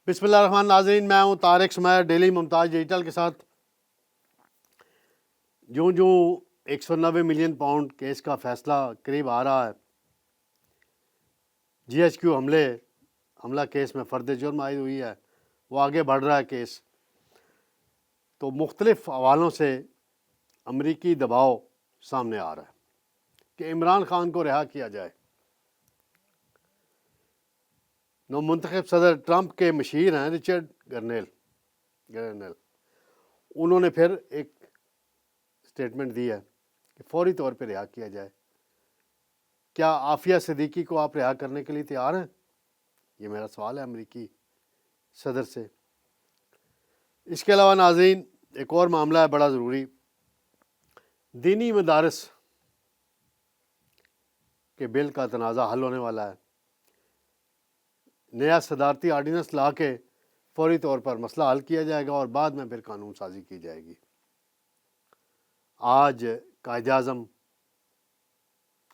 بسم اللہ الرحمن الرحیم ناظرین، میں ہوں طارق سمیر ڈیلی ممتاز ڈیجیٹل کے ساتھ۔ جو 190 ملین پاؤنڈ کیس کا فیصلہ قریب آ رہا ہے، جی ایچ کیو حملہ کیس میں فرد جرم عائد ہوئی ہے، وہ آگے بڑھ رہا ہے کیس، تو مختلف حوالوں سے امریکی دباؤ سامنے آ رہا ہے کہ عمران خان کو رہا کیا جائے۔ نو منتخب صدر ٹرمپ کے مشیر ہیں رچرڈ گرنیل، انہوں نے پھر ایک سٹیٹمنٹ دی ہے کہ فوری طور پہ رہا کیا جائے۔ کیا عافیہ صدیقی کو آپ رہا کرنے کے لیے تیار ہیں؟ یہ میرا سوال ہے امریکی صدر سے۔ اس کے علاوہ ناظرین، ایک اور معاملہ ہے بڑا ضروری۔ دینی مدارس کے بل کا تنازع حل ہونے والا ہے۔ نیا صدارتی آرڈیننس لا کے فوری طور پر مسئلہ حل کیا جائے گا اور بعد میں پھر قانون سازی کی جائے گی۔ آج قائد اعظم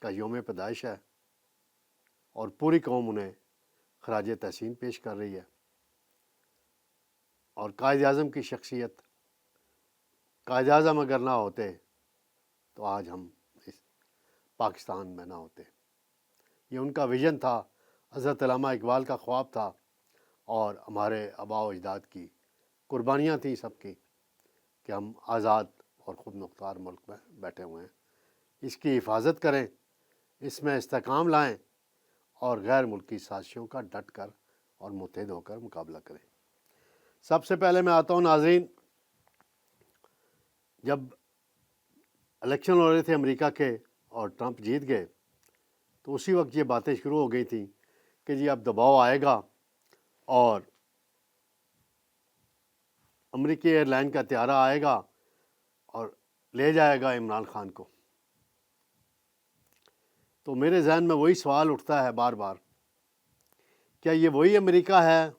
کا یوم پیدائش ہے اور پوری قوم انہیں خراج تحسین پیش کر رہی ہے، اور قائد اعظم کی شخصیت، قائد اعظم اگر نہ ہوتے تو آج ہم اس پاکستان میں نہ ہوتے۔ یہ ان کا ویژن تھا، حضرت علامہ اقبال کا خواب تھا، اور ہمارے آباء و اجداد کی قربانیاں تھیں سب کی کہ ہم آزاد اور خود مختار ملک میں بیٹھے ہوئے ہیں۔ اس کی حفاظت کریں، اس میں استحکام لائیں اور غیر ملکی سازشوں کا ڈٹ کر اور متحد ہو کر مقابلہ کریں۔ سب سے پہلے میں آتا ہوں ناظرین، جب الیکشن ہو رہے تھے امریکہ کے اور ٹرمپ جیت گئے تو اسی وقت یہ باتیں شروع ہو گئی تھیں کہ جی اب دباؤ آئے گا اور امریکی ایئر لائن کا طیارہ آئے گا اور لے جائے گا عمران خان کو۔ تو میرے ذہن میں وہی سوال اٹھتا ہے بار بار، کیا یہ وہی امریکہ ہے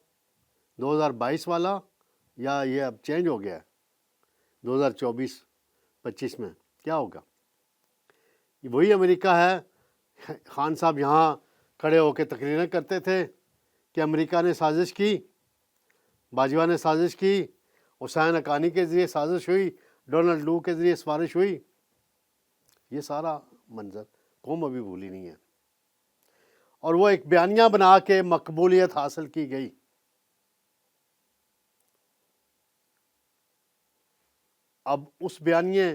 2022 والا، یا یہ اب چینج ہو گیا ہے 2024-25 میں؟ کیا ہوگا؟ یہ وہی امریکہ ہے؟ خان صاحب یہاں کھڑے ہو کے تقریریں کرتے تھے کہ امریکہ نے سازش کی، باجوہ نے سازش کی، حسین حقانی کے ذریعے سازش ہوئی، ڈونلڈ لو کے ذریعے سفارش ہوئی۔ یہ سارا منظر قوم ابھی بھولی نہیں ہے، اور وہ ایک بیانیہ بنا کے مقبولیت حاصل کی گئی۔ اب اس بیانیے،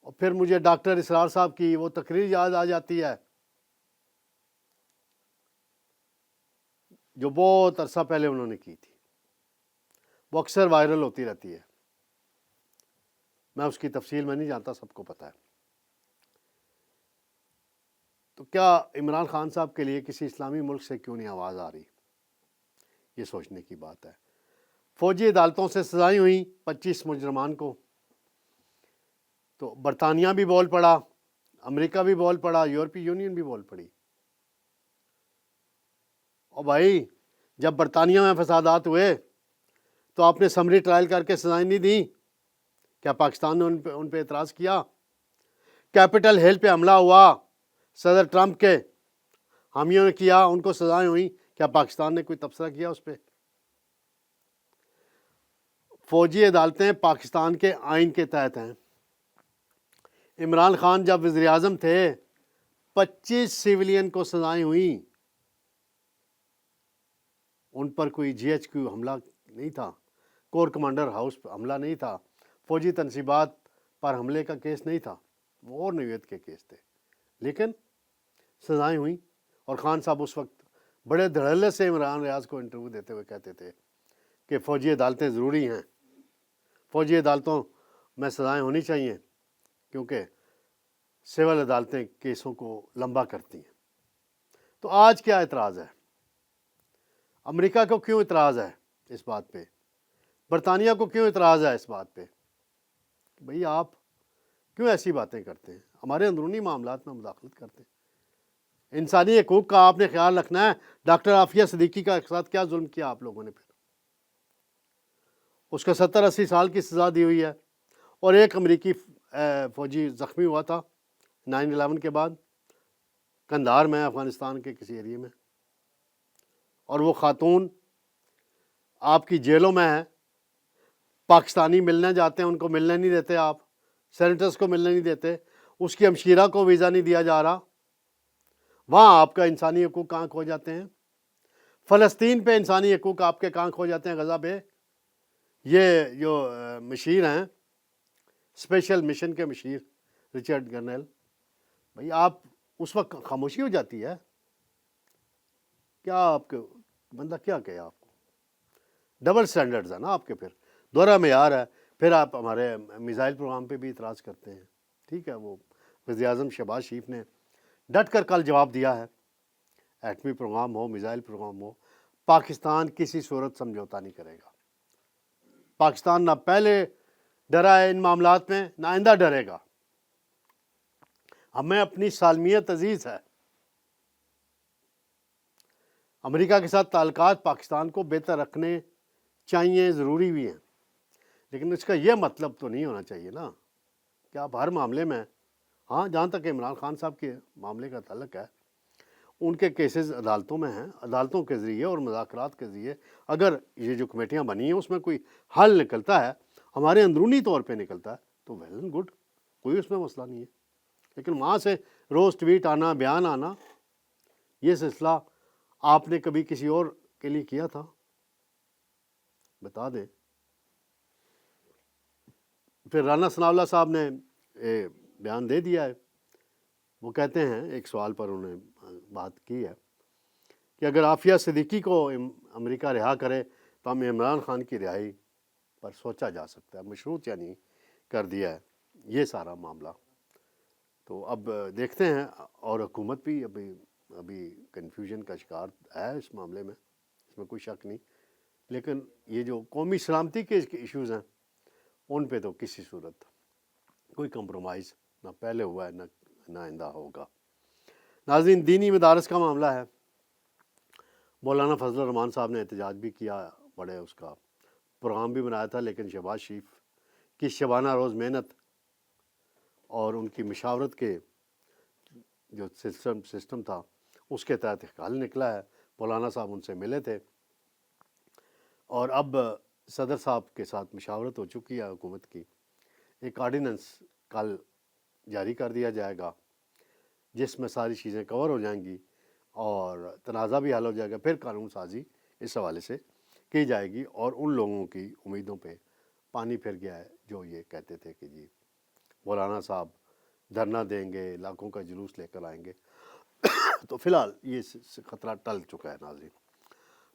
اور پھر مجھے ڈاکٹر اسرار صاحب کی وہ تقریر یاد آ جاتی ہے جو بہت عرصہ پہلے انہوں نے کی تھی، وہ اکثر وائرل ہوتی رہتی ہے، میں اس کی تفصیل میں نہیں جانتا، سب کو پتہ ہے۔ تو کیا عمران خان صاحب کے لیے کسی اسلامی ملک سے کیوں نہیں آواز آ رہی؟ یہ سوچنے کی بات ہے۔ فوجی عدالتوں سے سزائیں ہوئیں 25 مجرمان کو، تو برطانیہ بھی بول پڑا، امریکہ بھی بول پڑا، یورپی یونین بھی بول پڑی۔ اور بھائی، جب برطانیہ میں فسادات ہوئے تو آپ نے سمری ٹرائل کر کے سزائیں نہیں دیں؟ کیا پاکستان نے ان پہ اعتراض کیا؟ کیپٹل ہل پہ حملہ ہوا، صدر ٹرمپ کے حامیوں نے کیا، ان کو سزائیں ہوئیں، کیا پاکستان نے کوئی تبصرہ کیا اس پہ؟ فوجی عدالتیں پاکستان کے آئین کے تحت ہیں۔ عمران خان جب وزیر اعظم تھے 25 سیولین کو سزائیں ہوئیں، ان پر کوئی جی ایچ کیو حملہ نہیں تھا، کور کمانڈر ہاؤس پر حملہ نہیں تھا، فوجی تنصیبات پر حملے کا کیس نہیں تھا، وہ اور نوعیت کے کیس تھے، لیکن سزائیں ہوئیں۔ اور خان صاحب اس وقت بڑے دھڑلے سے عمران ریاض کو انٹرویو دیتے ہوئے کہتے تھے کہ فوجی عدالتیں ضروری ہیں، فوجی عدالتوں میں سزائیں ہونی چاہیے، کیونکہ سول عدالتیں کیسوں کو لمبا کرتی ہیں۔ تو آج کیا اعتراض ہے؟ امریکہ کو کیوں اعتراض ہے اس بات پہ؟ برطانیہ کو کیوں اعتراض ہے اس بات پہ؟ بھئی آپ کیوں ایسی باتیں کرتے ہیں؟ ہمارے اندرونی معاملات میں مداخلت کرتے ہیں۔ انسانی حقوق کا آپ نے خیال رکھنا ہے۔ ڈاکٹر عافیہ صدیقی کا ساتھ کیا ظلم کیا آپ لوگوں نے؟ پھر اس کو 70-80 سال کی سزا دی ہوئی ہے، اور ایک امریکی فوجی زخمی ہوا تھا 9/11 کے بعد قندھار میں، افغانستان کے کسی ایریے میں، اور وہ خاتون آپ کی جیلوں میں ہیں، پاکستانی ملنے جاتے ہیں ان کو ملنے نہیں دیتے، آپ سینیٹرز کو ملنے نہیں دیتے، اس کی ہمشیرہ کو ویزا نہیں دیا جا رہا، وہاں آپ کا انسانی حقوق کہاں کھو جاتے ہیں؟ فلسطین پہ انسانی حقوق آپ کے کہاں کھو جاتے ہیں؟ غزہ پہ یہ جو مشیر ہیں، اسپیشل مشن کے مشیر رچرڈ گرنیل، بھائی آپ اس وقت خاموشی ہو جاتی ہے کیا؟ آپ کے بندہ کیا کہے آپ کو؟ ڈبل سٹینڈرڈز ہیں نا آپ کے، پھر دوہرا معیار ہے، پھر آپ ہمارے میزائل پروگرام پہ بھی اعتراض کرتے ہیں، ٹھیک ہے؟ وہ وزیر اعظم شہباز شریف نے ڈٹ کر کل جواب دیا ہے، ایٹمی پروگرام ہو، میزائل پروگرام ہو، پاکستان کسی صورت سمجھوتا نہیں کرے گا۔ پاکستان نہ پہلے ڈرا ہے ان معاملات میں، نہ آئندہ ڈرے گا۔ ہمیں اپنی سالمیت عزیز ہے، امریکہ کے ساتھ تعلقات پاکستان کو بہتر رکھنے چاہیے، ضروری بھی ہیں، لیکن اس کا یہ مطلب تو نہیں ہونا چاہیے نا کہ آپ ہر معاملے میں، ہاں جہاں تک عمران خان صاحب کے معاملے کا تعلق ہے، ان کے کیسز عدالتوں میں ہیں، عدالتوں کے ذریعے اور مذاکرات کے ذریعے اگر یہ جو کمیٹیاں بنی ہیں اس میں کوئی حل نکلتا ہے، ہمارے اندرونی طور پہ نکلتا ہے تو ویل اینڈ گڈ، کوئی اس میں مسئلہ نہیں ہے، لیکن وہاں سے روز ٹویٹ آنا، بیان آنا، یہ سلسلہ آپ نے کبھی کسی اور کے لیے کیا تھا؟ بتا دیں۔ پھر رانا ثناء اللہ صاحب نے بیان دے دیا ہے، وہ کہتے ہیں ایک سوال پر انہوں نے بات کی ہے کہ اگر عافیہ صدیقی کو امریکہ رہا کرے تو ہم عمران خان کی رہائی پر سوچا جا سکتا ہے، مشروط یعنی کر دیا ہے یہ سارا معاملہ۔ تو اب دیکھتے ہیں، اور حکومت بھی ابھی کنفیوژن کا شکار ہے اس معاملے میں، اس میں کوئی شک نہیں، لیکن یہ جو قومی سلامتی کے ایشوز ہیں ان پہ تو کسی صورت کوئی کمپرومائز نہ پہلے ہوا ہے نہ آئندہ ہوگا۔ ناظرین، دینی مدارس کا معاملہ ہے، مولانا فضل الرحمان صاحب نے احتجاج بھی کیا، بڑے اس کا پروگرام بھی بنایا تھا، لیکن شہباز شریف کی شبانہ روز محنت اور ان کی مشاورت کے جو سسٹم تھا اس کے تحت حل نکلا ہے۔ مولانا صاحب ان سے ملے تھے اور اب صدر صاحب کے ساتھ مشاورت ہو چکی ہے حکومت کی، ایک آرڈیننس کل جاری کر دیا جائے گا جس میں ساری چیزیں کور ہو جائیں گی اور تنازع بھی حل ہو جائے گا، پھر قانون سازی اس حوالے سے کی جائے گی، اور ان لوگوں کی امیدوں پہ پانی پھر گیا ہے جو یہ کہتے تھے کہ جی مولانا صاحب دھرنا دیں گے، لاکھوں کا جلوس لے کر آئیں گے، تو فی الحال یہ خطرہ ٹل چکا ہے۔ ناظرین،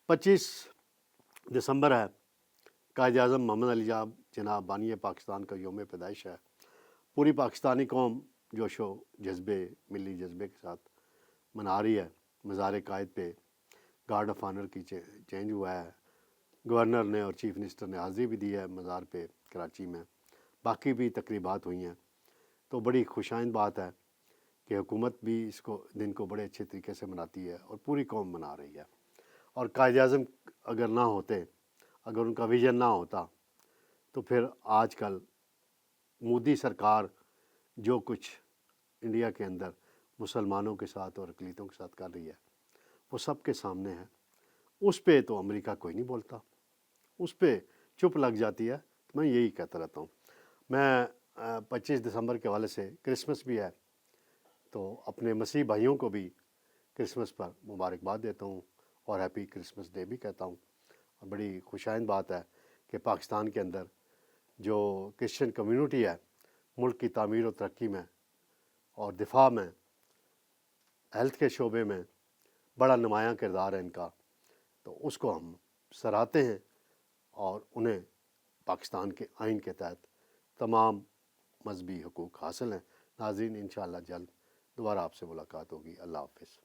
25 دسمبر ہے، قائد اعظم محمد علی جناح بانی پاکستان کا یوم پیدائش ہے، پوری پاکستانی قوم جوش و جذبے، ملی جذبے کے ساتھ منا رہی ہے۔ مزار قائد پہ گارڈ آف آنر کی چینج ہوا ہے، گورنر نے اور چیف منسٹر نے حاضری بھی دی ہے مزار پہ کراچی میں، باقی بھی تقریبات ہوئی ہیں، تو بڑی خوشائند بات ہے کہ حکومت بھی اس دن کو بڑے اچھے طریقے سے مناتی ہے اور پوری قوم منا رہی ہے۔ اور قائد اعظم اگر نہ ہوتے، اگر ان کا ویژن نہ ہوتا، تو پھر آج کل مودی سرکار جو کچھ انڈیا کے اندر مسلمانوں کے ساتھ اور اقلیتوں کے ساتھ کر رہی ہے وہ سب کے سامنے ہے، اس پہ تو امریکہ کوئی نہیں بولتا، اس پہ چپ لگ جاتی ہے۔ میں یہی کہتا رہتا ہوں۔ میں 25 دسمبر کے حوالے سے، کرسمس بھی ہے، تو اپنے مسیح بھائیوں کو بھی کرسمس پر مبارکباد دیتا ہوں اور ہیپی کرسمس ڈے بھی کہتا ہوں۔ اور بڑی خوشائند بات ہے کہ پاکستان کے اندر جو کرسچن کمیونٹی ہے، ملک کی تعمیر و ترقی میں اور دفاع میں، ہیلتھ کے شعبے میں بڑا نمایاں کردار ہے ان کا، تو اس کو ہم سراہتے ہیں اور انہیں پاکستان کے آئین کے تحت تمام مذہبی حقوق حاصل ہیں۔ ناظرین، انشاءاللہ جلد دوبارہ آپ سے ملاقات ہوگی۔ اللہ حافظ۔